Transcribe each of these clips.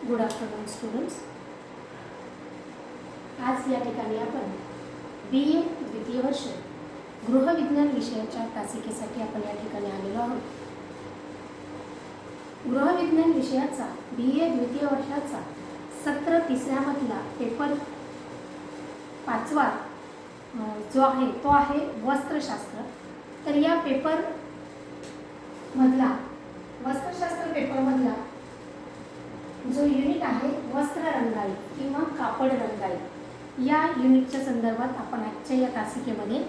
Good afternoon students. आज या ठिकाणी आपण BA द्वितीय वर्ष गृहविज्ञान विषयाच्या तासिकेसाठी आपण या ठिकाणी आलेलो आहोत. गृहविज्ञान विषयाचा BA द्वितीय वर्षाचा सत्र तिसऱ्यामधला पेपर 5वा जो आहे तो आहे वस्त्रशास्त्र. तर या वस्त्रशास्त्र पेपरमधला जो युनिट आहे वस्त्र रंगाई किंवा कापड रंगाई, या युनिटच्या संदर्भात आपण आजच्या या तासिकेमध्ये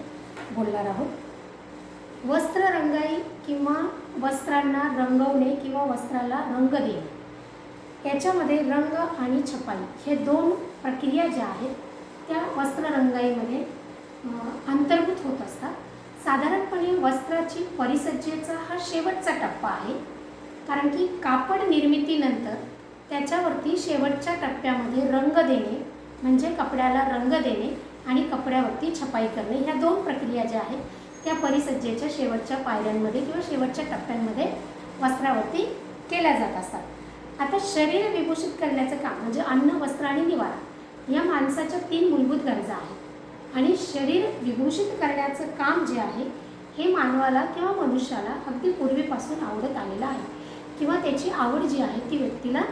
बोलणार आहोत. वस्त्र रंगाई किंवा वस्त्रांना रंगवणे किंवा वस्त्राला रंग देणे, याच्यामध्ये रंग आणि छपाई हे दोन प्रक्रिया ज्या आहेत त्या वस्त्र रंगाईमध्ये अंतर्भूत होत असतात. साधारणपणे वस्त्राची परिसज्जेचा हा शेवटचा टप्पा आहे, कारण की कापड निर्मितीनंतर त्याच्यावरती शेवटच्या टप्प्यामध्ये रंग देणे म्हणजे कपड्याला रंग देणे आणि कपड्यावरती छपाई करणे, ह्या दोन प्रक्रिया ज्या आहेत त्या परिसज्जेच्या शेवटच्या पायऱ्यांमध्ये किंवा शेवटच्या टप्प्यांमध्ये वस्त्रावरती केल्या जात असतात. आता शरीर विभूषित करण्याचं काम म्हणजे अन्न, वस्त्र आणि निवारा या माणसाच्या 3 मूलभूत गरजा आहेत. आणि शरीर विभूषित करण्याचं काम जे आहे हे मानवाला किंवा मनुष्याला अगदी पूर्वीपासून आवडत आलेलं आहे, किंवा त्याची आवड जी आहे ती व्यक्तीला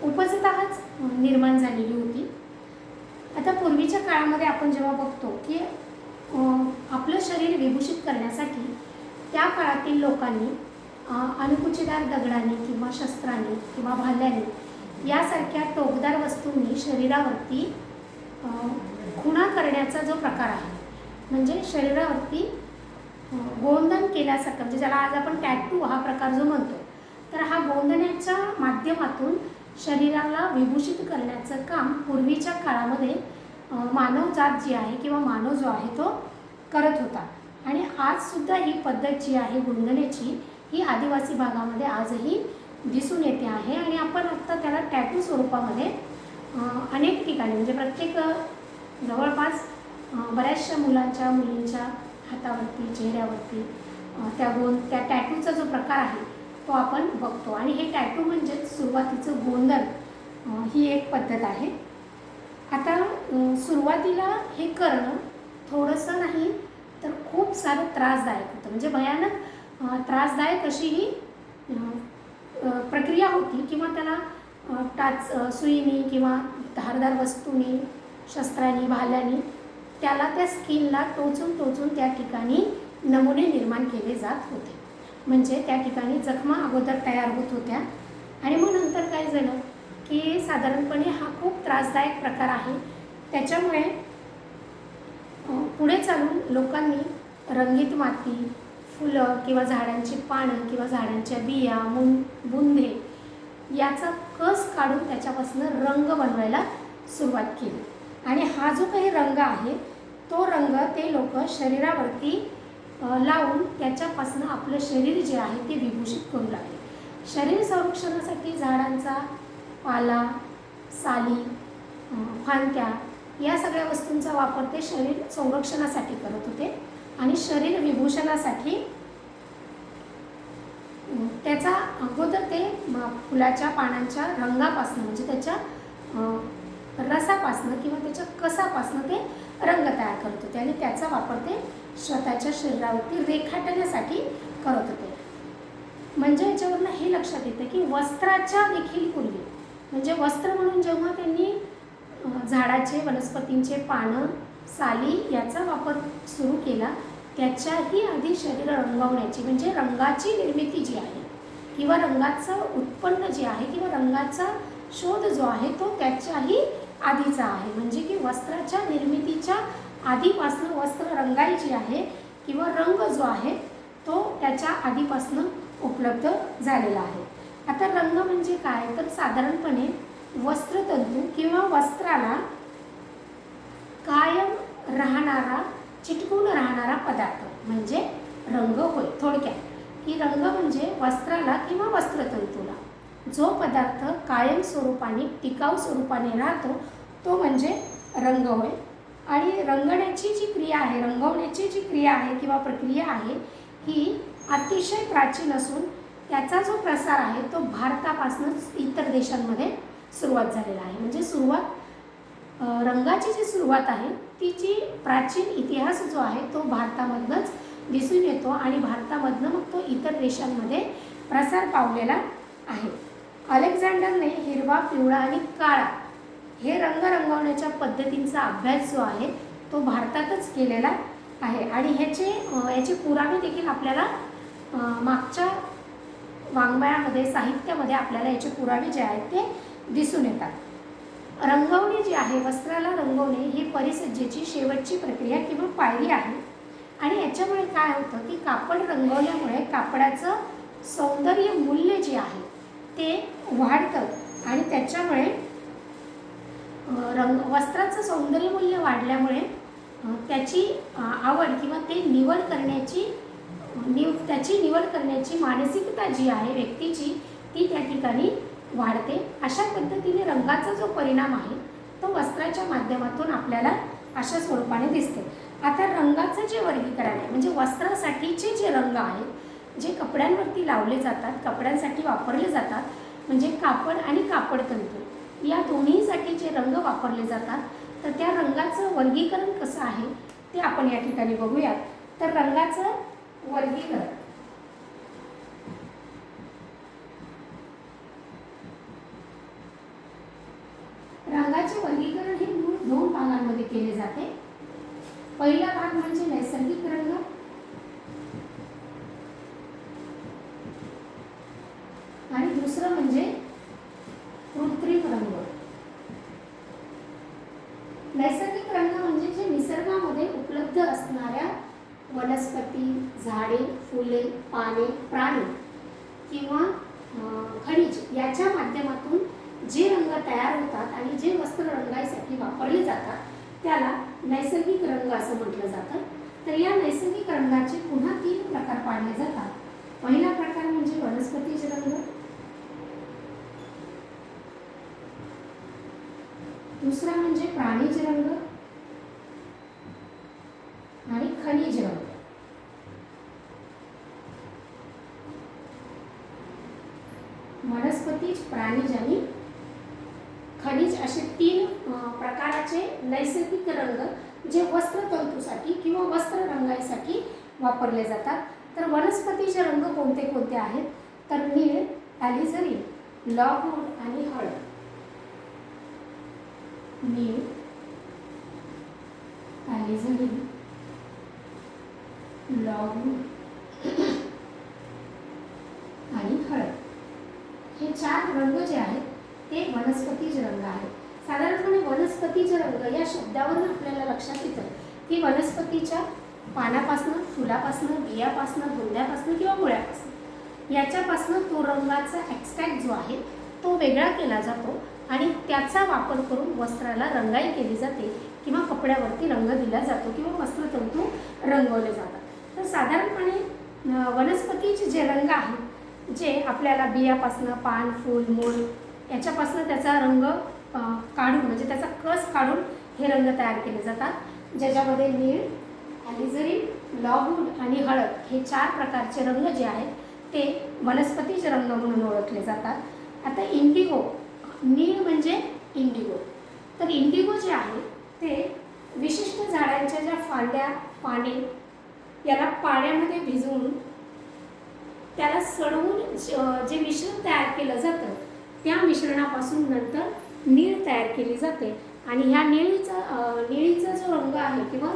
उपजतःच निर्माण झालेली होती. आता पूर्वीच्या काळामध्ये आपण जेव्हा बघतो की आपलं शरीर विभूषित करण्यासाठी त्या काळातील लोकांनी अणकुचीदार दगडाने किंवा शस्त्राने किंवा भाल्याने यासारख्या टोकदार वस्तूंनी शरीरावरती खुणा करण्याचा जो प्रकार आहे, म्हणजे शरीरावरती गोंदन केल्यासारखं, म्हणजे ज्याला आज आपण टॅटू हा प्रकार जो म्हणतो, तर हा गोंदण्याच्या माध्यमातून शरीराला विभूषित करण्याचं काम पूर्वीच्या काळामध्ये मानवजात जी आहे किंवा मानव जो आहे तो करत होता. आणि आजसुद्धा ही पद्धत जी आहे गोंदण्याची ही आदिवासी भागामध्ये आजही दिसून येते आहे. आणि आपण आत्ता त्याला टॅटू स्वरूपामध्ये अनेक ठिकाणी, म्हणजे प्रत्येक जवळपास बऱ्याचशा मुलींच्या हातावरती, चेहऱ्यावरती त्या टॅटूचा जो प्रकार आहे तो आपण बघतो. आणि हे टॅटू म्हणजेच सुरुवातीचं गोंदन ही एक पद्धत आहे. आता सुरुवातीला हे करणं थोडंसं नाही तर खूप सारं त्रासदायक होतं, म्हणजे भयानक त्रासदायक अशी ही प्रक्रिया होती, किंवा त्याला सुईनी किंवा धारदार वस्तूंनी, शस्त्रांनी, भाल्यानी त्याला त्या स्किनला टोचून त्या ठिकाणी नमुने निर्माण केले जात होते. म्हणजे त्या ठिकाणी जखमा अगोदर तयार होत होत्या आणि मग नंतर काय झालं की साधारणपणे हा खूप त्रासदायक प्रकार आहे. त्याच्यामुळे पुढे चालून लोकांनी रंगीत माती, फुलं किंवा झाडांची पानं किंवा झाडांच्या बिया, बुंदे याचा कस काढून त्याच्यापासून रंग बनवायला सुरुवात केली. आणि हा जो काही रंग आहे तो रंग ते लोक शरीरावरती लावून त्याच्यापासून आपलं शरीर जे आहे ते विभूषित करू लागले. शरीर संरक्षणासाठी झाडांचा पाला, साली, फांद्या या सगळ्या वस्तूंचा वापर ते शरीर संरक्षणासाठी करत होते. आणि शरीर विभूषणासाठी त्याचा अगोदर ते फुलाच्या पानांच्या रंगापासून, म्हणजे त्याच्या रसापासून किंवा त्याच्या कसापासून ते रंग तयार करत होते आणि त्याचा वापर ते स्वतःच्या शरीरावरती रेखाटण्यासाठी करत होते. म्हणजे याच्यावरून हे लक्षात येतं की वस्त्राच्या देखील पूर्वी, म्हणजे वस्त्र म्हणून जेव्हा त्यांनी झाडाचे, वनस्पतींचे पानं, साली याचा वापर सुरू केला, त्याच्याही आधी शरीर रंगवण्याची, म्हणजे रंगाची निर्मिती जी आहे किंवा रंगाचं उत्पन्न जे आहे किंवा रंगाचा शोध जो आहे तो त्याच्याही आधीचा आहे. म्हणजे की वस्त्राच्या निर्मितीच्या आधीपासून वस्त्र रंगाई जी आहे किंवा रंग जो आहे तो त्याच्या आधीपासून उपलब्ध झालेला आहे. आता रंग म्हणजे काय, तर साधारणपणे वस्त्रतंतू किंवा वस्त्राला कायम राहणारा, चिटकून राहणारा पदार्थ म्हणजे रंग होय. थोडक्यात की रंग म्हणजे वस्त्राला किंवा वस्त्रतंतूला जो पदार्थ कायम स्वरूपाने, टिकाऊ स्वरूपाने राहतो तो म्हणजे रंग होय. आणि रंगण्याची जी क्रिया आहे, रंगवण्याची जी क्रिया आहे किंवा प्रक्रिया आहे ही अतिशय प्राचीन असून त्याचा जो प्रसार आहे तो भारतापासूनच इतर देशांमध्ये सुरुवात झालेला आहे. म्हणजे रंगाची जी सुरुवात आहे तिची प्राचीन इतिहास जो आहे तो भारतामधनंच दिसून येतो आणि भारतामधनं मग तो इतर देशांमध्ये प्रसार पावलेला आहे. अलेक्झांडरने हिरवा, पिवळा आणि काळा हे रंग रंगवण्याच्या पद्धतींचा अभ्यास जो आहे तो भारतातच केलेला आहे आणि याचे पुरावे देखील आपल्याला मागच्या वाङ्मयामध्ये, साहित्यामध्ये आपल्याला याचे पुरावे जे आहेत ते दिसून येतात. रंगवणे जी आहे, वस्त्राला रंगवणे ही परिसज्जेची शेवटची प्रक्रिया किंवा पायरी आहे आणि याच्यामुळे काय होतं की कापड रंगवल्यामुळे कापडाचं सौंदर्य मूल्य जे आहे ते वाढतं आणि त्याच्यामुळे वस्त्राचं सौंदर्य मूल्य वाढल्यामुळे त्याची आवड किंवा त्याची निवड करण्याची मानसिकता जी आहे व्यक्तीची ती त्या ठिकाणी वाढते. अशा पद्धतीने रंगाचा जो परिणाम आहे तो वस्त्राच्या माध्यमातून आपल्याला अशा स्वरूपाने दिसते. आता रंगाचं जे वर्गीकरण आहे म्हणजे वस्त्रासाठीचे जे रंग आहेत जे कपड्यांवरती लावले जातात, कपड्यांसाठी वापरले जातात, म्हणजे कापड आणि कापडतंतू या दोन्हीसाठी जे रंग वापरले जातात तर त्या रंगाचं वर्गीकरण कसं आहे ते आपण या ठिकाणी बघूयात. तर रंगाचं वर्गीकरण, रंगाचे वर्गीकरण हे मूळ 2 भागांमध्ये केले जाते. पहिला भाग म्हणजे नैसर्गिक रंग आणि दुसरं म्हणजे कृत्रिम रंग. नैसर्गिक रंग म्हणजे जे निसर्गामध्ये उपलब्ध असणाऱ्या वनस्पती, झाडे, फुले, पाने, प्राणी किंवा खनिज याच्या माध्यमातून जे रंग तयार होतात आणि जे वस्त्र रंगाईसाठी वापरले जातात त्याला नैसर्गिक रंग असं म्हटलं जातं. तर या नैसर्गिक रंगाचे पुन्हा 3 प्रकार पाडले जातात. पहिला प्रकार म्हणजे वनस्पतीचे रंग, दुसरा म्हणजे प्राणीज रंग आणि खनिज रंग. वनस्पतीज, प्राणीज आणि खनिज असे 3 प्रकाराचे नैसर्गिक रंग जे वस्त्रतंतूसाठी किंवा वस्त्र रंगाईसाठी वापरले जातात. तर वनस्पतीचे रंग कोणते कोणते आहेत तर नीळ, ॲलिझरीन, लॉगवूड आणि हळद. नीळ, ॲलिझरीन, लॉगवूड आणि हळद हे 4 रंग जे आहेत ते वनस्पतीज रंग आहेत. साधारणपणे वनस्पतीज रंग या शब्दावरून आपल्याला लक्षात येतं की वनस्पतीच्या पानापासून, फुलापासून, बियापासून, बुंद्यापासून किंवा मुळ्यापासून याच्यापासून तो रंगाचा एक्स्ट्रॅक्ट जो आहे तो वेगळा केला जातो आणि त्याचा वापर करून वस्त्राला रंगाई केली जाते किंवा कपड्यावरती रंग दिला जातो किंवा वस्त्रतंतू रंगवले जातात. तर साधारणपणे वनस्पतीचे जे रंग आहेत जे आपल्याला बियापासून, पान, फूल, मूळ याच्यापासून त्याचा रंग काढून म्हणजे त्याचा कस काढून हे रंग तयार केले जातात, ज्याच्यामध्ये नीळ, ॲलिझरीन, लॉगवूड आणि हळद हे 4 प्रकारचे रंग जे आहेत ते वनस्पतीचे रंग म्हणून ओळखले जातात. आता इंडिगो, नीळ म्हणजे इंडिगो. तर इंडिगो जे आहे ते विशिष्ट झाडांच्या ज्या फांद्या, पाने याला पाण्यामध्ये भिजवून त्याला सडवून जे मिश्रण तयार केलं जातं त्या मिश्रणापासून नंतर नीळ तयार केली जाते आणि ह्या निळीचा जो रंग आहे किंवा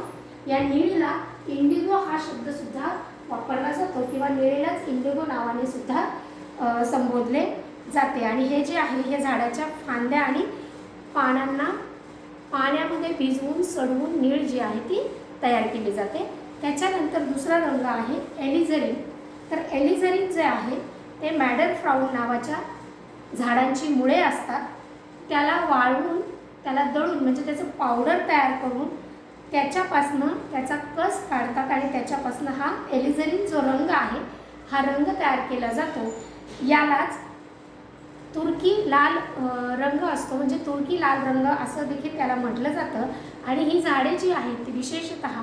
या निळीला इंडिगो हा शब्द सुद्धा वापरला जातो किंवा निळीलाच इंडिगो नावाने सुद्धा संबोधले जाते. आणि हे जे आहे हे झाडाच्या फांद्या आणि पानांना पाण्यामध्ये भिजवून सडवून नीळ जी आहे ती तयार केली जाते. त्याच्यानंतर दुसरा रंग आहे ॲलिझरीन. तर ॲलिझरीन जे आहे ते मॅडर फ्राऊन नावाच्या झाडांची मुळे असतात, त्याला वाळवून त्याला दळून म्हणजे त्याचं पावडर तयार करून त्याच्यापासनं त्याचा कस काढतात आणि त्याच्यापासनं हा ॲलिझरीन जो रंग आहे हा रंग तयार केला जातो. यालाच तुर्की लाल रंग असतो म्हणजे तुर्की लाल रंग असं देखील त्याला म्हटलं जातं. आणि ही झाडे जी आहेत ती विशेषतः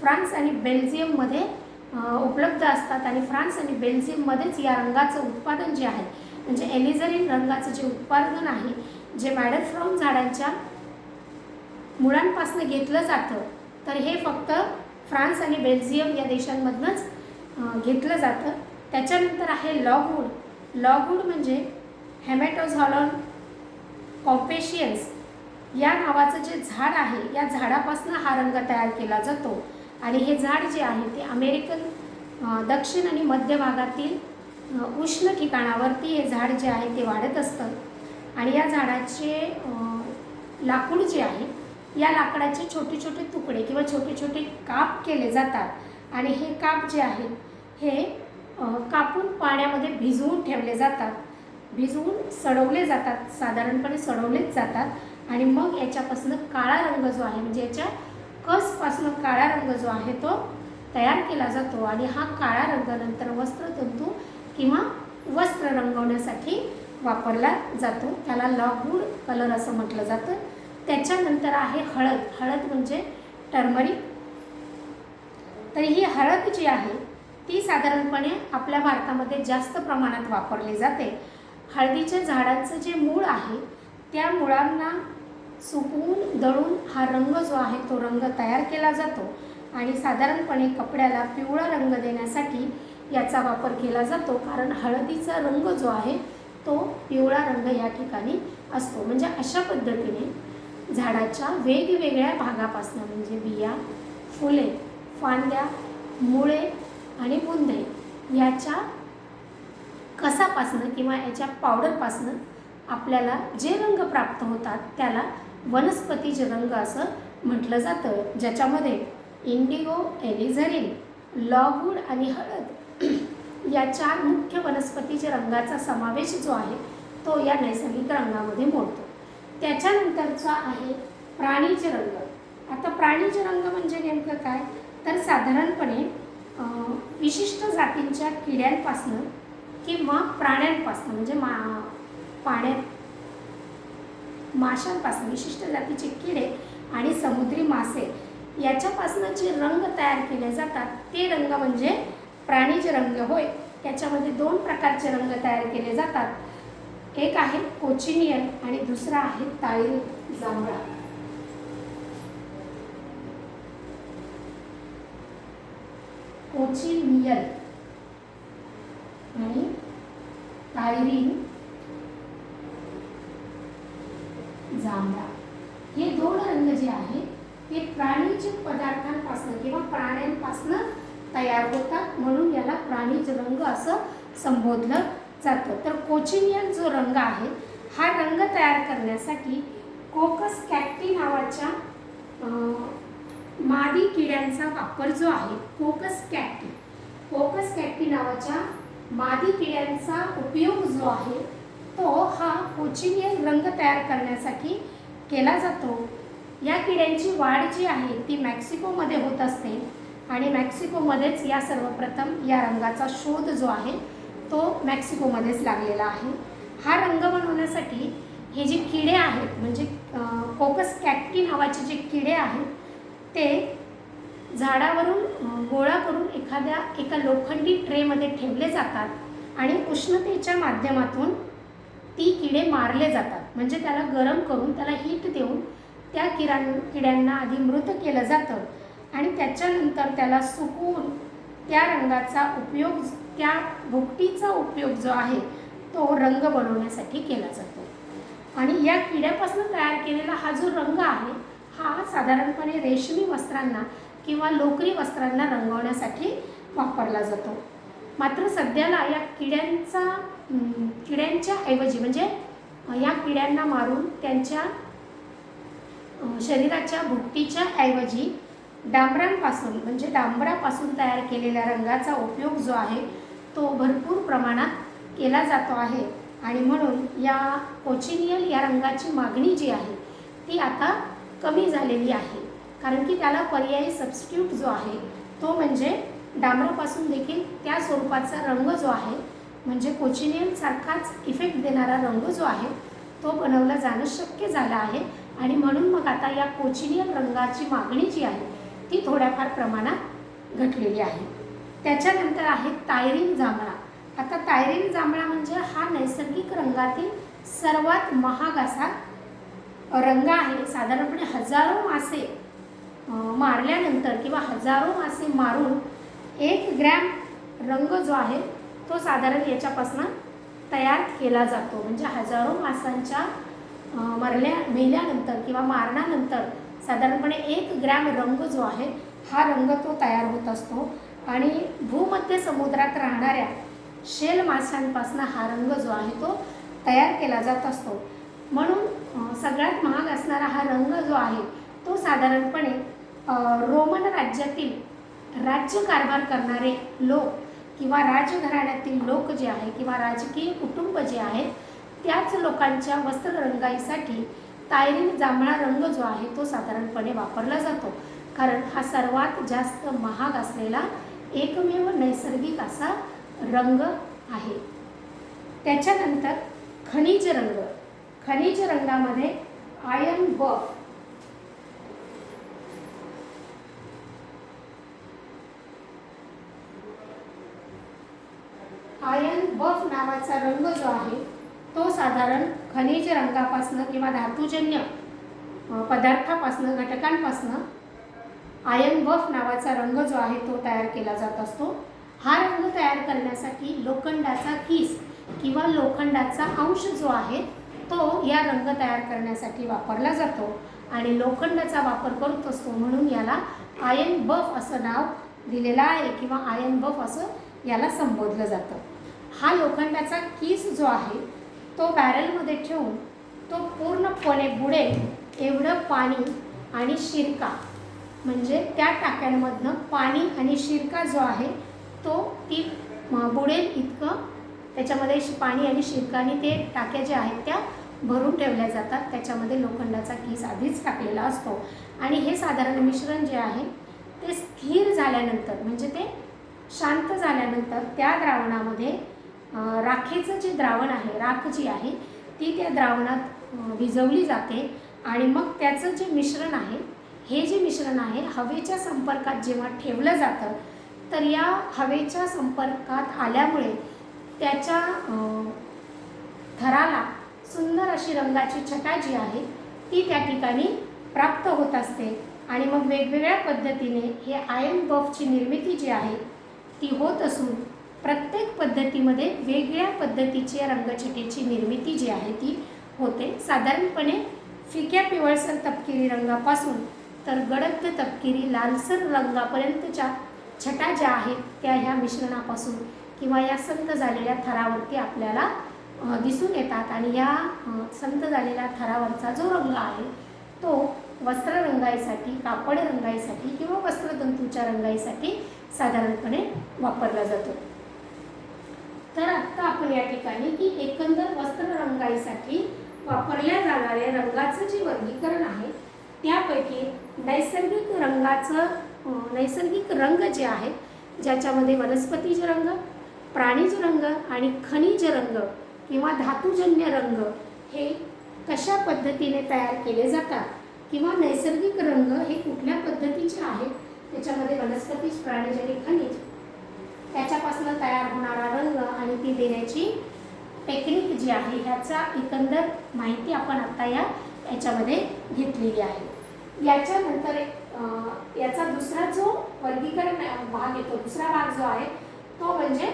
फ्रान्स आणि बेल्जियममध्ये उपलब्ध असतात आणि फ्रान्स आणि बेल्जियममध्येच या रंगाचं उत्पादन जे आहे म्हणजे एलिझरीन रंगाचं जे उत्पादन आहे जे मॅडरफ्रॉम झाडांच्या मुळांपासून घेतलं जातं तर हे फक्त फ्रान्स आणि बेल्जियम या देशांमधूनच घेतलं जातं. त्याच्यानंतर आहे लॉगवूड. लॉगवूड म्हणजे हेमॅटोझॉलॉन कॉम्पेशियन्स या नावाचं जे झाड आहे या झाडापासून हा रंग तयार केला जातो आणि हे झाड जे आहे ते अमेरिकन दक्षिण आणि मध्य भागातील उष्ण ठिकाणावरती हे झाड जे आहे ते वाढत असतं आणि या झाडाचे लाकूड जे आहे या लाकडाचे छोटे छोटे तुकडे किंवा छोटे छोटे काप केले जातात आणि हे काप जे आहेत हे कापून पाण्यामध्ये भिजवून ठेवले जातात, भिजवून सडवले जातात, साधारणपणे सडवलेच जातात आणि मग याच्यापासून काळा रंग जो आहे म्हणजे याच्या कसपासून काळा रंग जो आहे तो तयार केला जातो आणि हा काळा रंग नंतर वस्त्रतंतू किंवा वस्त्र रंगवण्यासाठी वापरला जातो. त्याला लॉगवूड कलर असं म्हटलं जातं. त्याच्यानंतर आहे हळद. हळद म्हणजे टर्मरिक. तर ही हळद जी आहे ती साधारणपणे आपल्या भारतामध्ये जास्त प्रमाणात वापरली जाते. हळदीच्या झाडांचं जे मूळ आहे त्या मुळांना सुकवून दळून हा रंग जो आहे तो रंग तयार केला जातो आणि साधारणपणे कपड्याला पिवळा रंग देण्यासाठी याचा वापर केला जातो कारण हळदीचा रंग जो आहे तो पिवळा रंग या ठिकाणी असतो. म्हणजे अशा पद्धतीने झाडाच्या वेगवेगळ्या भागापासून म्हणजे बिया, फुले, फांद्या, मुळे आणि बुंदे याच्या कसापासून किंवा याच्या पावडरपासून आपल्याला जे रंग प्राप्त होतात त्याला वनस्पतीचे रंग असं म्हटलं जातं, ज्याच्यामध्ये इंडिगो, एलिझरीन, लॉगवूड आणि हळद या 4 मुख्य वनस्पतीच्या रंगाचा समावेश जो आहे तो या नैसर्गिक रंगामध्ये मोडतो. त्याच्यानंतरचा आहे प्राणीचे रंग. आता प्राणीचे रंग म्हणजे नेमकं काय तर साधारणपणे विशिष्ट जातींच्या किड्यांपासून किंवा प्राण्यांपासून म्हणजे पाण्यात माशांपासून विशिष्ट जातीचे किडे आणि समुद्री मासे याच्यापासून जे रंग तयार केले जातात ते रंग म्हणजे प्राणीचे रंग होय. याच्यामध्ये 2 प्रकारचे रंग तयार केले जातात. एक आहे कोचिनियन आणि दुसरा आहे ताईरी जांभळा. कोचिनियन आणि ताईरी जांभळा हे 2 रंग जे आहेत ते प्राणीज पदार्थांपासून किंवा प्राण्यांपासून तयार होतात म्हणून याला प्राणीज रंग असं संबोधलं जातं. तर कोचिनियन जो रंग आहे हा रंग तयार करण्यासाठी कोकस कॅक्टी नावाच्या मादी किड्यांचा वापर जो आहे कोकस कॅक्टी नावाच्या मादी किड्यांचा उपयोग जो आहे तो हा कोचिनियन रंग तयार करण्यासाठी केला जातो. या किड्यांची वाढ जी आहे ती मेक्सिकोमध्ये होत असते आणि मेक्सिकोमध्येच या सर्वप्रथम या रंगाचा शोध जो आहे तो मेक्सिकोमध्येच लागलेला आहे. हा रंग बनवण्यासाठी हे जे किडे आहेत म्हणजे कोकस कॅक्टी नावाचे जे किडे आहेत ते झाडावरून गोळा करून एका लोखंडी ट्रेमध्ये ठेवले जातात आणि उष्णतेच्या माध्यमातून ती किडे मारले जातात. म्हणजे त्याला गरम करून त्याला हीट देऊन त्या किड्यांना आधी मृत केलं जातं आणि त्याच्यानंतर त्याला सुकवून त्या रंगाचा उपयोग त्या भुकटीचा उपयोग जो आहे तो रंग बनवण्यासाठी केला जातो. आणि या किड्यापासून तयार केलेला हा जो रंग आहे हा साधारणपणे रेशमी वस्त्रांना किंवा लोकरी वस्त्रांना रंगवण्यासाठी वापरला जातो. मात्र सध्याला या किड्यांच्या ऐवजी म्हणजे या किड्यांना मारून त्यांच्या शरीराच्या भुकटीच्या ऐवजी डांबरांपासून म्हणजे डांबरापासून तयार केलेल्या रंगाचा उपयोग जो आहे तो भरपूर प्रमाणात केला जातो आहे आणि म्हणून या कोचिनियन या रंगाची मागणी जी आहे ती आता कमी झालेली आहे कारण की त्याला पर्यायी सबस्टिट्यूट जो आहे तो म्हणजे डांबरापासून देखील त्या स्वरूपाचा रंग जो आहे म्हणजे कोचिनियन सारखाच इफेक्ट देणारा रंग जो आहे तो बनवला जाणं शक्य झालं आहे आणि म्हणून मग आता या कोचिनियन रंगाची मागणी जी आहे ती थोड्याफार प्रमाणात घटलेली आहे. त्याच्यानंतर आहे तायरीन जांभळा. आता तायरीन जांभळा म्हणजे हा नैसर्गिक रंगातील सर्वात महाग असा रंग आहे. साधारणपणे हजारो मासे मारल्यानंतर किंवा हजारो मासे मारून 1 ग्रॅम रंग जो आहे तो साधारण याच्यापासून तयार केला जातो. म्हणजे हजारो मासांच्या मेल्यानंतर किंवा मारणानंतर साधारणपणे 1 ग्रॅम रंग जो आहे हा रंग तो तयार होत असतो. आणि भूमध्य समुद्रात राहणाऱ्या शेल माशांपासून हा रंग जो आहे तो तयार केला जात असतो. म्हणून सगळ्यात महाग असणारा हा रंग जो आहे तो साधारणपणे रोमन राज्यातील राज्यकारभार करणारे लोक किंवा राजघराण्यातील लोक जे आहे किंवा राजकीय कुटुंब जे आहेत त्याच लोकांच्या वस्त्ररंगाईसाठी तायरीन जांभळा रंग जो आहे तो साधारणपणे वापरला जातो. कारण हा सर्वात जास्त महाग असलेला एकमेव नैसर्गिक असा रंग आहे. त्याच्यानंतर खनिज रंग. खनिज रंगामध्ये आयर्न बफ, नावाचा रंग जो आहे तो साधारण खनिज रंगापासून किंवा धातुजन्य पदार्थापासून घटकांपासून आयर्न बफ नावाचा रंग जो आहे तो तयार केला जात असतो. हा रंग तयार करण्यासाठी लोखंडाचा किस किंवा लोखंडाचा अंश जो आहे तो या रंग तयार करण्यासाठी वापरला जातो आणि लोखंडाचा वापर करत असतो म्हणून याला आयर्न बफ असं नाव दिलेलं आहे किंवा आयर्न बफ असं याला संबोधलं जातं. हा लोखंडाचा किस जो आहे तो बॅरलमध्ये ठेवून तो पूर्णपणे बुडेल एवढं पाणी आणि शिरका म्हणजे त्या टाक्यांमधनं पाणी आणि शिरका जो आहे तो ती बुडेल इतकं त्याच्यामध्ये पाणी आणि शिरकाने ते टाक्या ज्या आहेत त्या भरून ठेवल्या जातात. त्याच्यामध्ये लोखंडाचा किस आधीच टाकलेला असतो आणि हे साधारण मिश्रण जे आहे ते स्थिर झाल्यानंतर म्हणजे ते शांत झाल्यानंतर त्या द्रावणामध्ये राखेचं जे द्रावण आहे राख जी आहे ती त्या द्रावणात भिजवली जाते आणि मग त्याचं जे मिश्रण आहे हे जे मिश्रण आहे हवेच्या संपर्कात जेव्हा ठेवलं जातं तर या हवेच्या संपर्कात आल्यामुळे त्याच्या थराला सुंदर अशी रंगाची छटा जी आहे ती त्या ठिकाणी प्राप्त होत असते आणि मग वेगवेगळ्या पद्धतीने हे आयर्न बफची निर्मिती जी आहे ती होत असून प्रत्येक पद्धतीमध्ये वेगळ्या पद्धतीची रंगछटेची निर्मिती जी आहे ती होते. साधारणपणे फिक्या पिवळसर तपकिरी रंगापासून तर गडद तपकिरी लालसर रंगापर्यंतच्या छटा ज्या आहेत त्या ह्या मिश्रणापासून किंवा या संत झालेल्या थरावरती आपल्याला दिसून येतात आणि या संत झालेल्या थरावरचा जो रंग आहे तो वस्त्र रंगाईसाठी, कापड रंगाईसाठी किंवा वस्त्रतंतूच्या रंगाईसाठी साधारणपणे वापरला जातो. तर आत्ता आपण या ठिकाणी की एकंदर वस्त्र रंगाईसाठी वापरल्या जाणाऱ्या रंगाचं जे वर्गीकरण आहे त्यापैकी नैसर्गिक रंग जे आहेत ज्याच्यामध्ये वनस्पतीचे रंग, प्राणीज रंग आणि खनिज रंग किंवा धातुजन्य रंग हे कशा पद्धतीने तयार केले जातात किंवा नैसर्गिक रंग हे कुठल्या पद्धतीचे आहेत त्याच्यामध्ये वनस्पती, प्राणीज आणि खनिज त्याच्यापासून तयार होणारा रंग आणि ती देण्याची टेक्निक जी आहे ह्याचा एकंदर माहिती आपण आता याच्यामध्ये घेतलेली आहे. याच्यानंतर याचा दुसरा जो वर्गीकरण भाग येतो, दुसरा भाग जो आहे तो म्हणजे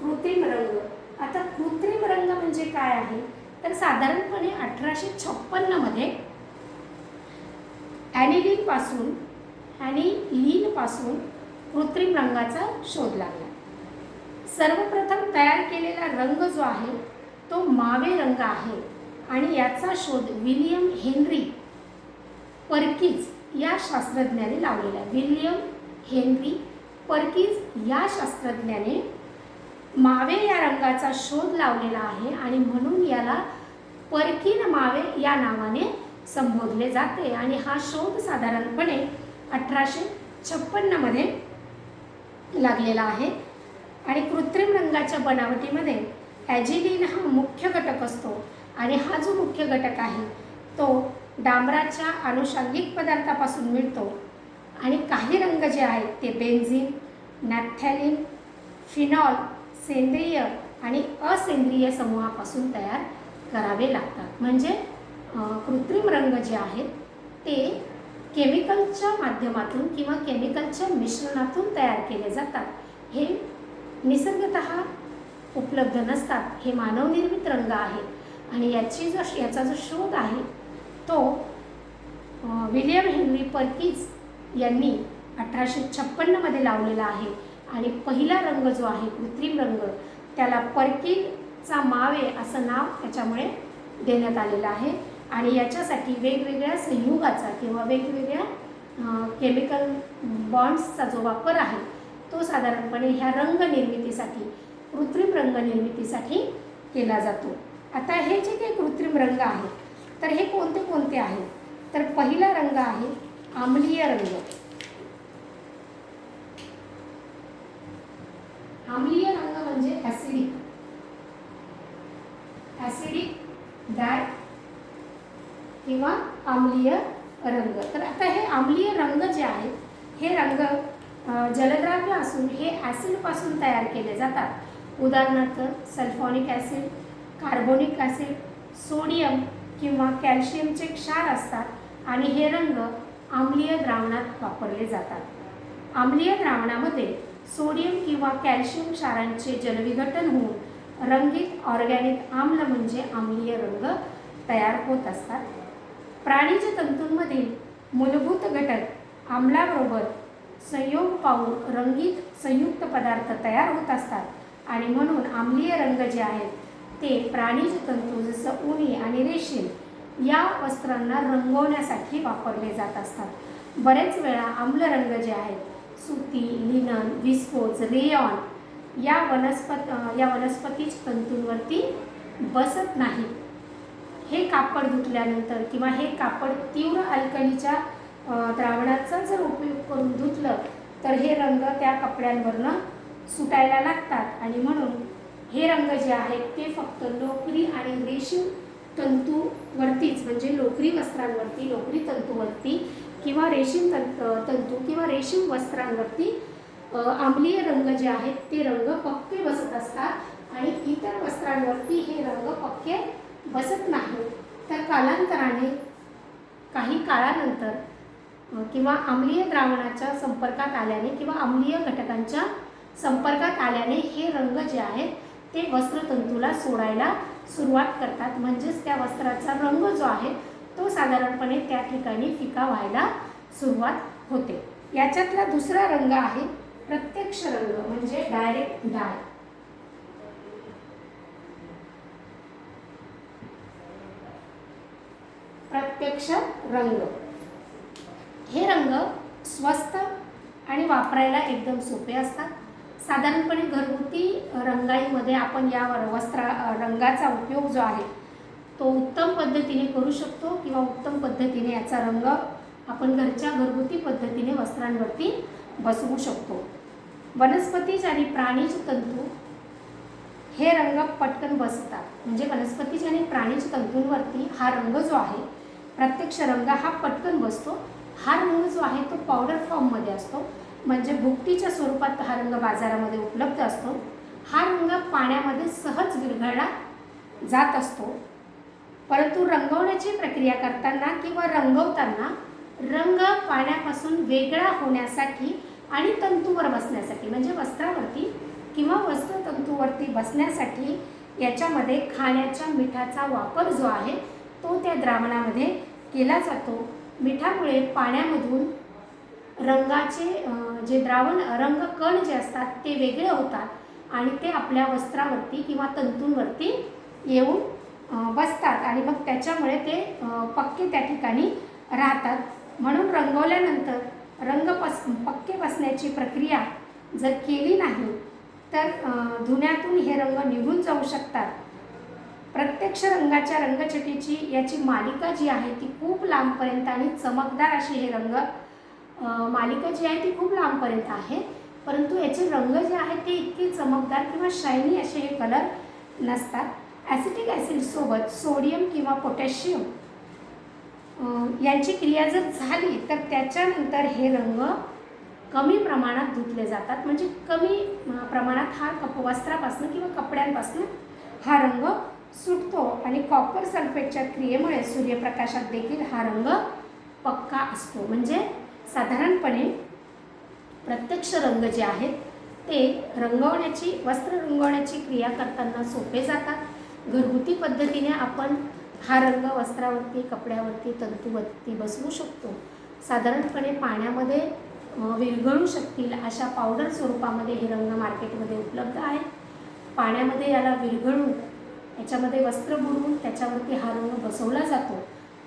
कृत्रिम रंग. आता कृत्रिम रंग म्हणजे काय आहे तर साधारणपणे 1856 मध्ये ॲनिलीन पासून कृत्रिम रंगाचा शोध लागला. सर्वप्रथम तयार केलेला रंग जो आहे तो मावे रंग आहे आणि याचा शोध विलियम हेनरी पर्किन्स या शास्त्रज्ञाने लावलेला आहे. विलियम हेनरी पर्किन्स या शास्त्रज्ञाने मावे या रंगाचा शोध लावलेला आहे आणि म्हणून याला पर्किन मावे या नावाने संबोधले जाते आणि हा शोध साधारणपणे 1856 मध्ये लागलेला आहे. आणि कृत्रिम रंगाच्या बनावटीमध्ये ॲजिलिन हा मुख्य घटक असतो आणि हा जो मुख्य घटक आहे तो डांबराच्या आनुषंगिक पदार्थापासून मिळतो आणि काही रंग जे आहेत ते बेन्झीन, नॅफ्थॅलिन, फिनॉल सेंद्रिय आणि असेंद्रिय समूहापासून तयार करावे लागतात. म्हणजे कृत्रिम रंग जे आहेत ते केमिकलच्या माध्यमातून किंवा केमिकलच्या मिश्रणातून तयार केले जातात. हे निसर्गतः उपलब्ध नसतात. हे मानवनिर्मित रंग आहेत आणि याचा जो शोध आहे तो विलियम हेनरी पर्किन्स यांनी 1856 मध्ये लावलेला आहे. आणि पहिला रंग जो आहे कृत्रिम रंग त्याला पर्किनचा मावे असं नाव त्याच्यामुळे देण्यात आलेलं आहे. आणि याच्यासाठी वेगवेगळ्या संयुगाचा किंवा वेगवेगळ्या केमिकल बॉन्ड्सचा जो वापर आहे तो साधारणपणे ह्या रंग निर्मितीसाठी, कृत्रिम रंग निर्मितीसाठी केला जातो. आता हे जे काही कृत्रिम रंग आहेत तर हे कोणते कोणते आहेत? तर पहिला रंग आहे आम्लीय रंग. आम्लीय रंग म्हणजे ॲसिडिक डाय किंवा आम्लीय रंग. तर आता हे आम्लीय रंग जे आहेत हे रंग जलद्राव्य असून हे ॲसिडपासून तयार केले जातात. उदाहरणार्थ सल्फॉनिक ॲसिड, कार्बोनिक ॲसिड, सोडियम किंवा कॅल्शियमचे क्षार असतात आणि हे रंग आम्लीय द्रावणात वापरले जातात. आम्लीय द्रावणामध्ये सोडियम किंवा कॅल्शियम क्षारांचे जलविघटन होऊन रंगीत ऑर्गॅनिक आम्ल म्हणजे आम्लीय रंग तयार होत असतात. प्राणीज तंतूंमधील मूलभूत घटक आम्लाबरोबर संयोग पाहून रंगीत संयुक्त पदार्थ तयार होत असतात आणि म्हणून आम्लीय रंग जे आहेत ते प्राणीज तंतू जसं उनी आणि रेशीम या वस्त्रांना रंगवण्यासाठी वापरले जात असतात. बरेच वेळा आम्ल रंग जे आहेत सुती, लिनन, विस्कोज, रेयॉन या वनस्पती तंतूंवरती बसत नाहीत. हे कापड धुतल्यानंतर किंवा हे कापड तीव्र अल्कलीच्या द्रावणाचा जर उपयोग करून धुतलं तर हे रंग त्या कपड्यांवरनं सुटायला लागतात आणि म्हणून हे रंग जे आहेत ते फक्त लोकरी आणि रेशीम तंतूवरतीच, म्हणजे लोकरी वस्त्रांवरती, लोकरी तंतूवरती किंवा रेशीम तंतू किंवा रेशीम वस्त्रांवरती आम्लीय रंग जे आहेत ते रंग पक्के बसत असतात आणि इतर वस्त्रांवरती हे रंग पक्के बसत नाही. तर कालांतराने काही काळानंतर किंवा आम्लीय द्रावणाच्या संपर्कात आल्याने किंवा आम्लीय घटकांच्या संपर्कात आल्याने हे रंग जे आहेत ते वस्त्रतंतूला सोडायला सुरुवात करतात. म्हणजेच त्या वस्त्राचा रंग जो आहे तो साधारणपणे त्या ठिकाणी फिका व्हायला सुरुवात होते. याच्यातला दुसरा रंग आहे प्रत्यक्ष रंग म्हणजे डायरेक्ट डाय. प्रत्यक्ष रंग हे रंग स्वस्त आणि वापरायला एकदम सोपे असतात. साधारणपणे घरगुती रंगाईमध्ये आपण या रंगाचा उपयोग जो आहे तो उत्तम पद्धतीने करू शकतो किंवा उत्तम पद्धतीने याचा रंग आपण घरच्या घरगुती पद्धतीने वस्त्रांवरती बसवू शकतो. वनस्पतीज आणि प्राणीज तंतू हे रंग पटकन बसतात. म्हणजे वनस्पतीज आणि प्राणीज तंतूंवरती हा रंग जो आहे प्रत्यक्ष रंग हा पटकन बसतो. हा रंग जो आहे तो पावडर फॉर्ममध्ये असतो, म्हणजे भुकटीच्या स्वरूपात हा रंग बाजारामध्ये उपलब्ध असतो. हा रंग पाण्यामध्ये सहज विरघळला जात असतो. परंतु रंगवण्याची प्रक्रिया करताना किंवा रंगवताना रंग पाण्यापासून वेगळा होण्यासाठी आणि तंतूवर बसण्यासाठी, म्हणजे वस्त्रावरती किंवा वस्त्रतंतूवरती बसण्यासाठी याच्यामध्ये खाण्याच्या मिठाचा वापर जो आहे तो त्या द्रावणामध्ये केला जातो. मिठामुळे पाण्यामधून रंगाचे जे रंग कण जे असतात ते वेगळे होतात आणि ते आपल्या वस्त्रावरती किंवा तंतूंवरती येऊन बसतात आणि मग त्याच्यामुळे ते पक्के त्या ठिकाणी राहतात. म्हणून रंगवल्यानंतर पक्के बसण्याची प्रक्रिया जर केली नाही तर धुण्यातून हे रंग निघून जाऊ शकतात. प्रत्यक्ष रंगाच्या रंगछटेची याची मालिका जी आहे ती खूप लांबपर्यंत आणि चमकदार अशी हे रंग मालिका जी आहे ती खूप लांबपर्यंत आहे. परंतु याचे रंग जे आहेत ते इतके चमकदार किंवा शायनी असे हे कलर नसतात. ॲसिटिक ॲसिडसोबत सोडियम किंवा पोटॅशियम यांची क्रिया जर झाली तर त्याच्यानंतर हे रंग कमी प्रमाणात धुतले जातात, म्हणजे कमी प्रमाणात हा वस्त्रापासून किंवा कपड्यांपासून हा रंग सुटतो आणि कॉपर सल्फेटच्या क्रियेमुळे सूर्यप्रकाशात देखील हा रंग पक्का असतो. म्हणजे साधारणपणे प्रत्यक्ष रंग जे आहेत ते वस्त्र रंगवण्याची क्रिया करताना सोपे जातात. घरगुती पद्धतीने आपण हा रंग वस्त्रावरती, कपड्यावरती, तंतूवरती बसवू शकतो. साधारणपणे पाण्यामध्ये विरघळू शकतील अशा पावडर स्वरूपामध्ये हे रंग मार्केटमध्ये उपलब्ध आहेत. पाण्यामध्ये याला विरघळून याच्यामध्ये वस्त्र बुडवून त्याच्यावरती हा रंग बसवला जातो.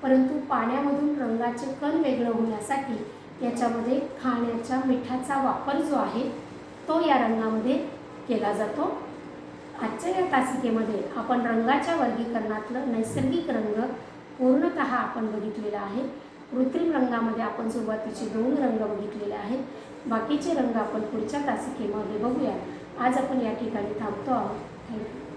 परंतु पाण्यामधून रंगाचे कण वेगळं होण्यासाठी याच्यामध्ये खाण्याच्या मिठाचा वापर जो आहे तो या रंगामध्ये केला जातो. आजच्या या तासिकेमध्ये आपण रंगाच्या वर्गीकरणातलं नैसर्गिक रंग पूर्णतः आपण बघितलेला आहे. कृत्रिम रंगामध्ये आपण सुरुवातीचे 2 रंग बघितलेले आहेत. बाकीचे रंग आपण पुढच्या तासिकेमध्ये बघूया. आज आपण या ठिकाणी थांबतो आहोत. थँक्यू.